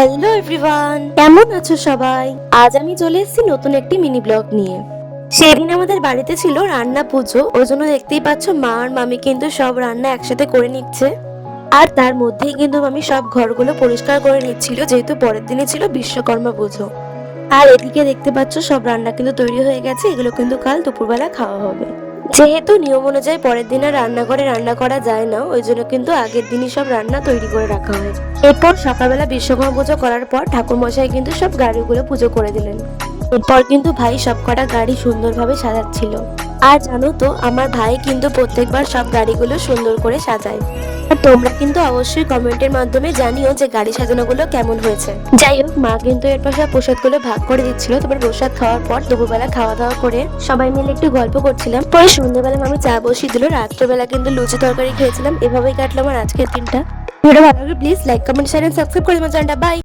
Hello everyone, কেমন আছো সবাই? আজ আমি চলে এসেছি নতুন একটি মিনি ব্লগ নিয়ে। সেদিন আমাদের বাড়িতে ছিল রান্না পুজো, ওই জন্য দেখতেই পাচ্ছ মা আর মামি কিন্তু সব রান্না একসাথে করে নিচ্ছে। আর তার মধ্যেই কিন্তু মামি সব ঘরগুলো পরিষ্কার করে নিচ্ছিল, যেহেতু পরের দিনে ছিল বিশ্বকর্মা পুজো। আর এদিকে দেখতে পাচ্ছ সব রান্না কিন্তু তৈরি হয়ে গেছে, এগুলো কিন্তু কাল দুপুরবেলা খাওয়া হবে। যেহেতু নিয়ম অনুযায়ী পরের দিন আর রান্নাঘরে রান্না করা যায় না, ওই জন্য কিন্তু আগের দিনই সব রান্না তৈরি করে রাখা হয়। এরপর সকালবেলা বিশ্বকর্মা পুজো করার পর ঠাকুর মশাই কিন্তু সব গাড়িগুলো পুজো করে দিলেন। এরপর কিন্তু ভাই সব কটা গাড়ি সুন্দরভাবে সাজাচ্ছিল। আর জানো তো, আমার ভাই কিন্তু প্রত্যেকবার সব গাড়িগুলো সুন্দর করে সাজায়। আর তোমরা কিন্তু অবশ্যই কমেন্টের মাধ্যমে জানিও যে গাড়ি সাজানোগুলো কেমন হয়েছে। যাই হোক, মা কিন্তু এরপর সব প্রসাদগুলো ভাগ করে দিচ্ছিল। তারপর প্রসাদ খাওয়ার পর দুপুরবেলা খাওয়া দাওয়া করে সবাই মিলে একটু গল্প করছিলাম। পরে সন্ধ্যাবেলা আমি চা বসিয়ে দিল, রাত্রেবেলা কিন্তু লুচি তরকারি খেয়েছিলাম। এভাবেই কাটলো আমার আজকের দিনটা। ভিডিও ভালো লাগলে please like, comment, share and subscribe করে দেবেন চ্যানেলটা। বাই।